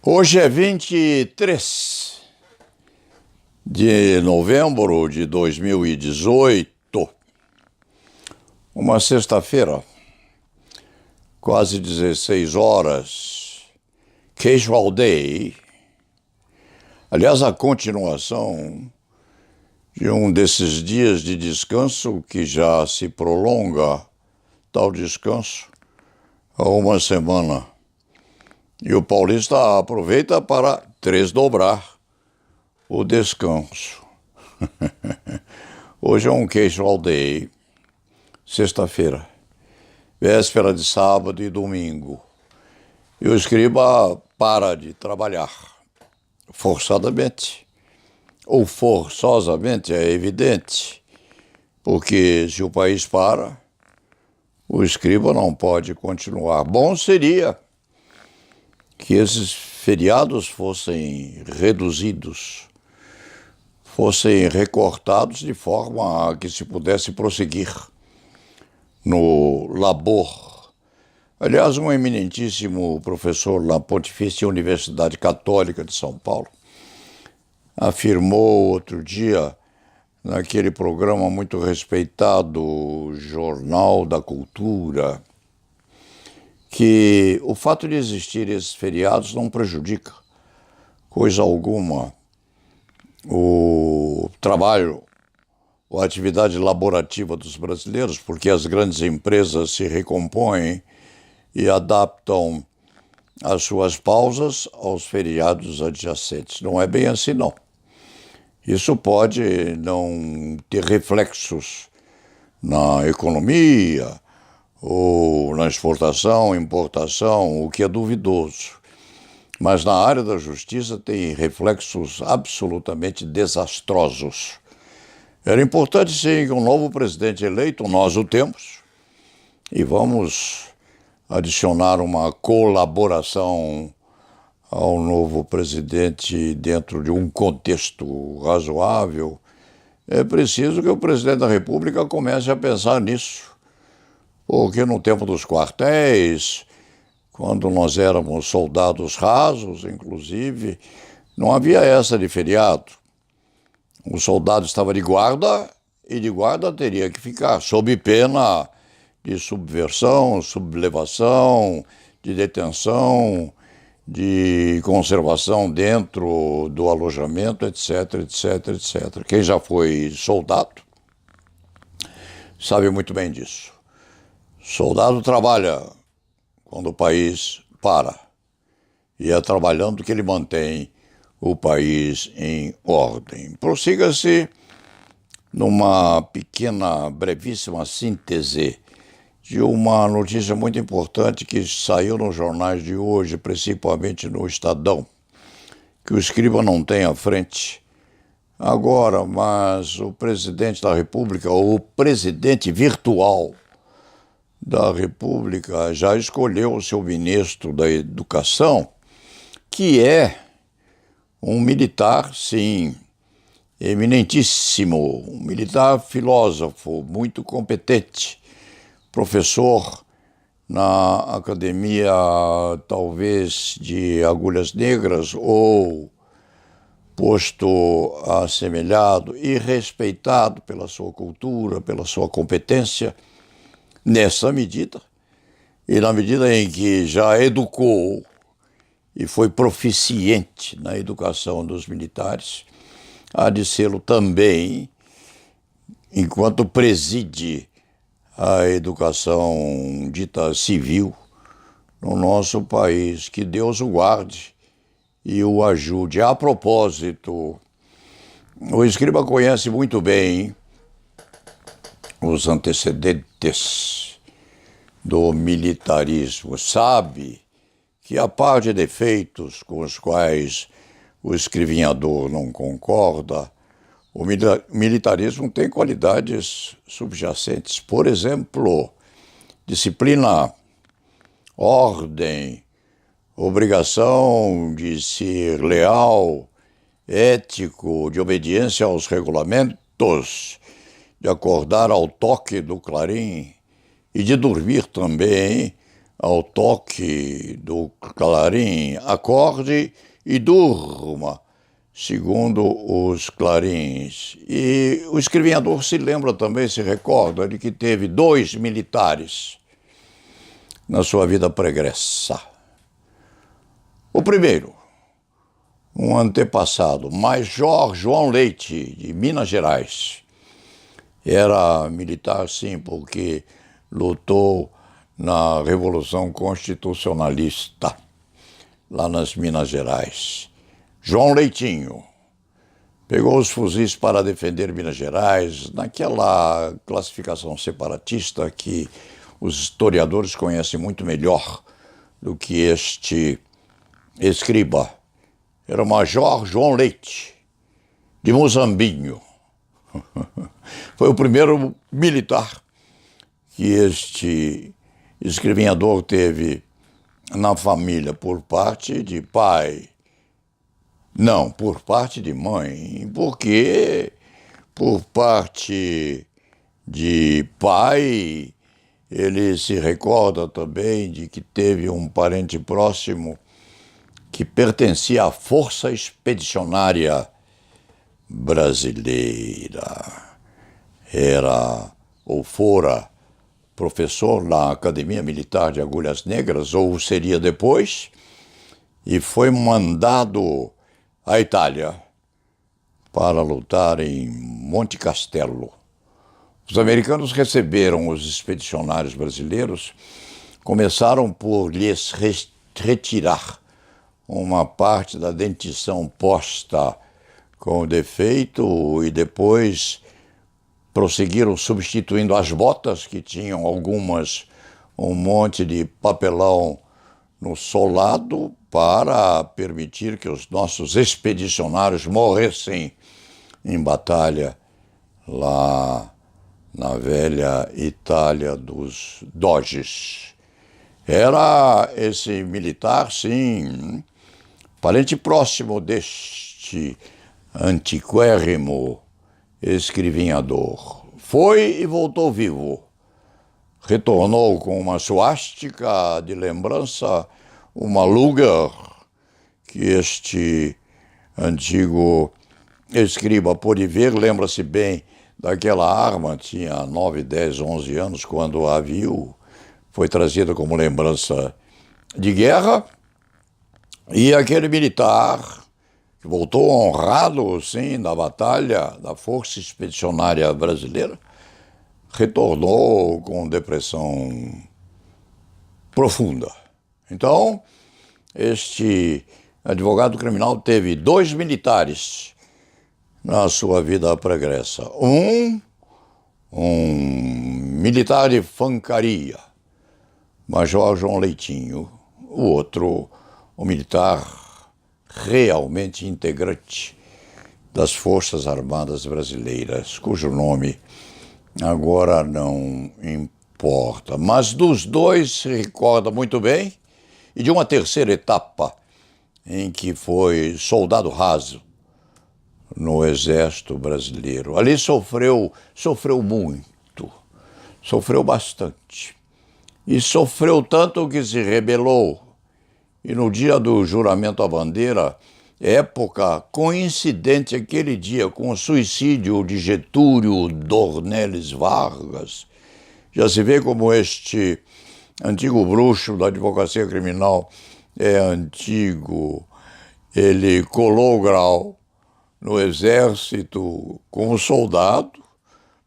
Hoje é 23 de novembro de 2018, uma sexta-feira, quase 16 horas, Casual Day. Aliás, a continuação de um desses dias de descanso que já se prolonga, tal descanso, há uma semana. E o paulista aproveita para tresdobrar o descanso. Hoje é um casual day, sexta-feira, véspera de sábado e domingo. E o escriba para de trabalhar, forçadamente, ou forçosamente, é evidente, porque se o país para, o escriba não pode continuar. Bom seria que esses feriados fossem reduzidos, fossem recortados de forma a que se pudesse prosseguir no labor. Aliás, um eminentíssimo professor na Pontifícia Universidade Católica de São Paulo afirmou outro dia, naquele programa muito respeitado, Jornal da Cultura, que o fato de existir esses feriados não prejudica coisa alguma o trabalho, a atividade laborativa dos brasileiros, porque as grandes empresas se recompõem e adaptam as suas pausas aos feriados adjacentes. Não é bem assim, não. Isso pode não ter reflexos na economia, ou na exportação, importação, o que é duvidoso. Mas na área da justiça tem reflexos absolutamente desastrosos. Era importante, sim, que um novo presidente eleito, nós o temos, e vamos adicionar uma colaboração ao novo presidente dentro de um contexto razoável. É preciso que o presidente da República comece a pensar nisso. Porque no tempo dos quartéis, quando nós éramos soldados rasos, inclusive, não havia essa de feriado. O soldado estava de guarda e de guarda teria que ficar, sob pena de subversão, sublevação, de detenção, de conservação dentro do alojamento, etc, etc, etc. Quem já foi soldado sabe muito bem disso. Soldado trabalha quando o país para, e é trabalhando que ele mantém o país em ordem. Prossiga-se numa pequena, brevíssima síntese de uma notícia muito importante que saiu nos jornais de hoje, principalmente no Estadão, que o escriba não tem à frente agora, mas o presidente da República, ou o presidente virtual da República, já escolheu o seu ministro da Educação, que é um militar, sim, eminentíssimo, um militar filósofo, muito competente, professor na Academia, talvez, de Agulhas Negras, ou posto assemelhado e respeitado pela sua cultura, pela sua competência. Nessa medida, e na medida em que já educou e foi proficiente na educação dos militares, há de sê-lo também, enquanto preside a educação dita civil no nosso país. Que Deus o guarde e o ajude. A propósito, o escriba conhece muito bem os antecedentes do militarismo, sabe que, a par de defeitos com os quais o escrivinhador não concorda, o militarismo tem qualidades subjacentes. Por exemplo, disciplina, ordem, obrigação de ser leal, ético, de obediência aos regulamentos, de acordar ao toque do clarim e de dormir também ao toque do clarim, acorde e durma, segundo os clarins. E o escrevinhador se lembra também, se recorda, de que teve 2 militares na sua vida pregressa. O primeiro, um antepassado, Major João Leite, de Minas Gerais. Era militar, sim, porque lutou na Revolução Constitucionalista, lá nas Minas Gerais. João Leitinho pegou os fuzis para defender Minas Gerais, naquela classificação separatista que os historiadores conhecem muito melhor do que este escriba. Era o Major João Leite, de Muzambinho. Foi o primeiro militar que este escrevinhador teve na família por parte de pai. Não, por parte de mãe, porque por parte de pai ele se recorda também de que teve um parente próximo que pertencia à Força Expedicionária Brasileira. Era ou fora professor na Academia Militar de Agulhas Negras, ou seria depois, e foi mandado à Itália para lutar em Monte Castelo. Os americanos receberam os expedicionários brasileiros, começaram por lhes retirar uma parte da dentição posta com defeito e depois prosseguiram substituindo as botas, que tinham algumas um monte de papelão no solado, para permitir que os nossos expedicionários morressem em batalha lá na velha Itália dos Doges. Era esse militar, sim, parente próximo deste antiquérrimo escrevinhador. Foi e voltou vivo. Retornou com uma suástica de lembrança, uma Luger, que este antigo escriba pôde ver, lembra-se bem daquela arma, tinha 9, 10, 11 anos quando a viu, foi trazida como lembrança de guerra, e aquele militar que voltou honrado, sim, da batalha da Força Expedicionária Brasileira, retornou com depressão profunda. Então, este advogado criminal teve 2 militares na sua vida pregressa. Um militar de fancaria, Major João Leitinho. O outro, um militar realmente integrante das Forças Armadas Brasileiras, cujo nome agora não importa. Mas dos 2 se recorda muito bem, e de uma terceira etapa em que foi soldado raso no Exército Brasileiro. Ali sofreu muito, sofreu bastante. E sofreu tanto que se rebelou. E no dia do juramento à bandeira, época coincidente aquele dia com o suicídio de Getúlio Dornelles Vargas, já se vê como este antigo bruxo da advocacia criminal é antigo. Ele colou o grau no exército como soldado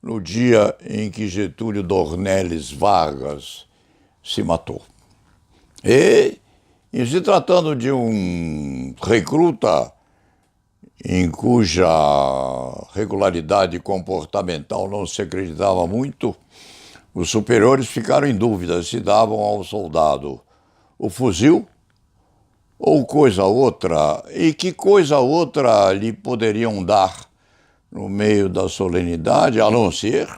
no dia em que Getúlio Dornelles Vargas se matou. E, em se tratando de um recruta em cuja regularidade comportamental não se acreditava muito, os superiores ficaram em dúvida se davam ao soldado o fuzil ou coisa outra, e que coisa outra lhe poderiam dar no meio da solenidade, a não ser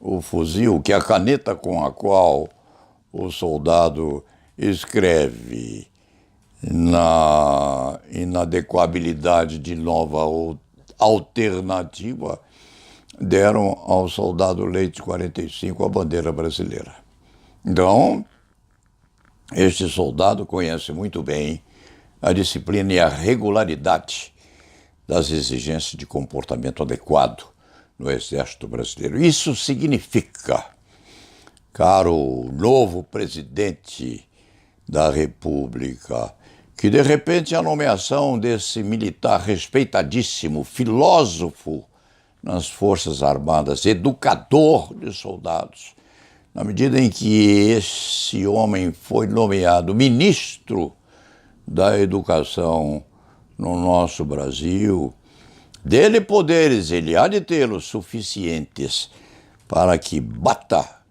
o fuzil, que é a caneta com a qual o soldado escreve na inadequabilidade de nova alternativa, deram ao soldado Leite 45 a bandeira brasileira. Então, Este soldado conhece muito bem a disciplina e a regularidade das exigências de comportamento adequado no Exército Brasileiro. Isso significa, caro novo presidente da República, que de repente a nomeação desse militar respeitadíssimo, filósofo nas Forças Armadas, educador de soldados, na medida em que esse homem foi nomeado ministro da Educação no nosso Brasil, dele poderes, ele há de tê-los suficientes para que bata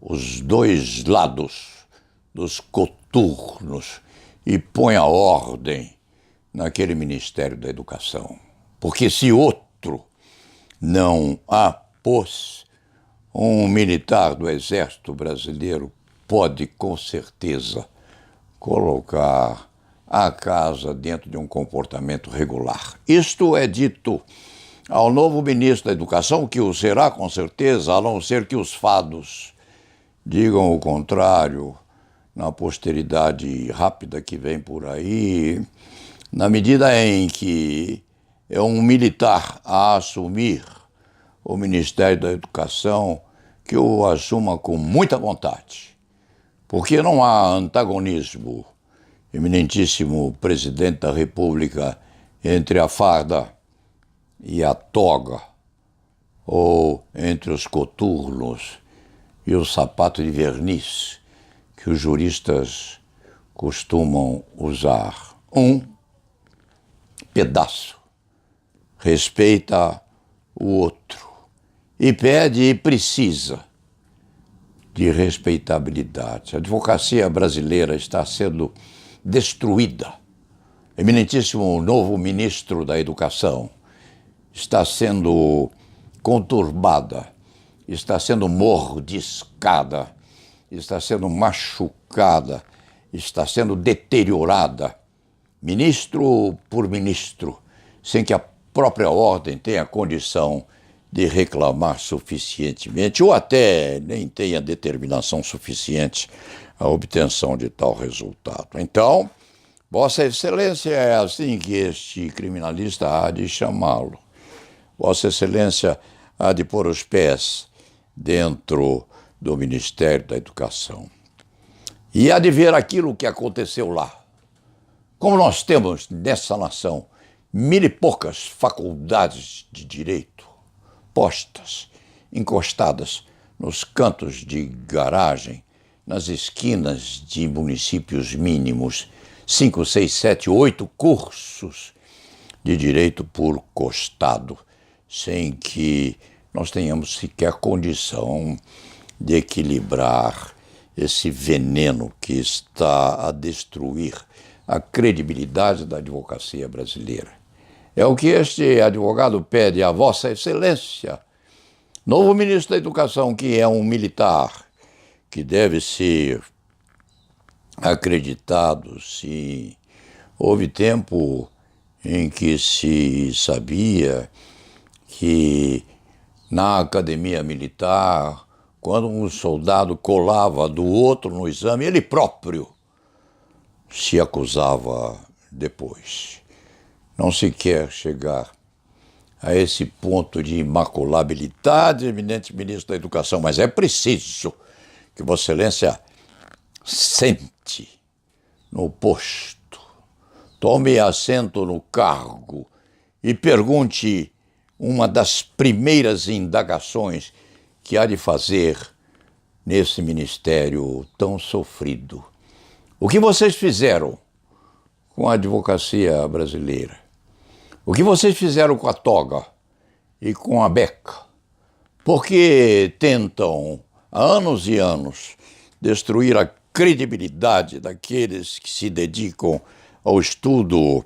os dois lados dos coturnos e ponha ordem naquele Ministério da Educação. Porque se outro não a pôs, um militar do Exército Brasileiro pode, com certeza, colocar a casa dentro de um comportamento regular. Isto é dito ao novo ministro da Educação, que o será com certeza, a não ser que os fados digam o contrário na posteridade rápida que vem por aí, na medida em que é um militar a assumir o Ministério da Educação, que o assuma com muita vontade, porque não há antagonismo, eminentíssimo presidente da República, entre a farda e a toga, ou entre os coturnos e o sapato de verniz que os juristas costumam usar. Um pedaço respeita o outro e pede e precisa de respeitabilidade. A advocacia brasileira está sendo destruída. Eminentíssimo novo ministro da Educação está sendo conturbada, está sendo mordiscada, está sendo machucada, está sendo deteriorada, ministro por ministro, sem que a própria ordem tenha condição de reclamar suficientemente, ou até nem tenha determinação suficiente à obtenção de tal resultado. Então, Vossa Excelência é assim que este criminalista há de chamá-lo. Vossa Excelência há de pôr os pés dentro do Ministério da Educação. E há de ver aquilo que aconteceu lá. Como nós temos nessa nação 1000 e poucas faculdades de direito postas, encostadas nos cantos de garagem, nas esquinas de municípios mínimos, 5, 6, 7, 8 cursos de direito por costado, sem que nós tenhamos sequer condição de equilibrar esse veneno que está a destruir a credibilidade da advocacia brasileira. É o que este advogado pede a Vossa Excelência, novo ministro da Educação, que é um militar, que deve ser acreditado, sim. Houve tempo em que se sabia que na academia militar, quando um soldado colava do outro no exame, ele próprio se acusava depois. Não se quer chegar a esse ponto de imaculabilidade, eminente ministro da Educação, mas é preciso que Vossa Excelência sente no posto, tome assento no cargo e pergunte uma das primeiras indagações que há de fazer nesse ministério tão sofrido. O que vocês fizeram com a advocacia brasileira? O que vocês fizeram com a toga e com a beca? Porque tentam, há anos e anos, destruir a credibilidade daqueles que se dedicam ao estudo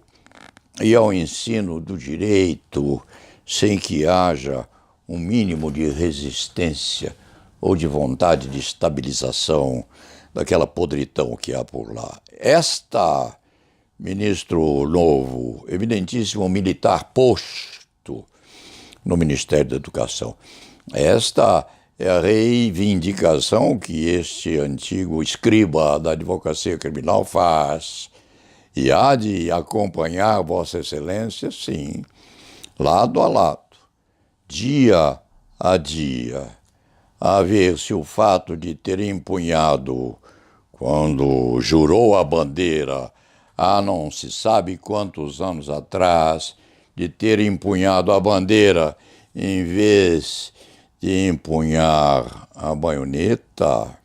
e ao ensino do direito, sem que haja um mínimo de resistência ou de vontade de estabilização daquela podridão que há por lá. Esta ministro novo, eminentíssimo militar posto no Ministério da Educação, esta é a reivindicação que este antigo escriba da advocacia criminal faz. E há de acompanhar Vossa Excelência, sim, lado a lado, dia a dia, a ver se o fato de ter empunhado, quando jurou a bandeira, há não se sabe quantos anos atrás, de ter empunhado a bandeira em vez de empunhar a baioneta,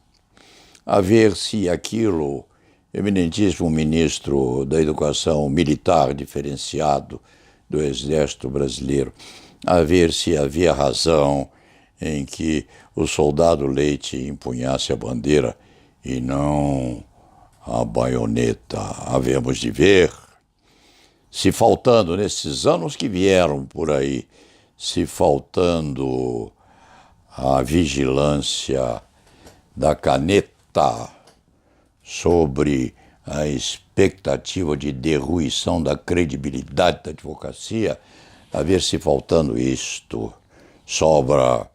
a ver se aquilo, eminentíssimo ministro da Educação Militar Diferenciado do Exército Brasileiro, a ver se havia razão em que o soldado Leite empunhasse a bandeira e não a baioneta. Havemos de ver se faltando, nesses anos que vieram por aí, se faltando a vigilância da caneta sobre a expectativa de derruição da credibilidade da advocacia, a ver se faltando isto, sobra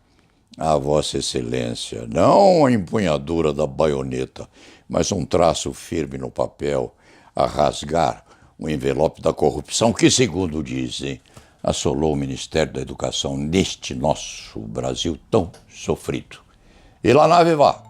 a Vossa Excelência, não a empunhadura da baioneta, mas um traço firme no papel a rasgar o envelope da corrupção que, segundo dizem, assolou o Ministério da Educação neste nosso Brasil tão sofrido. E lá nave vá!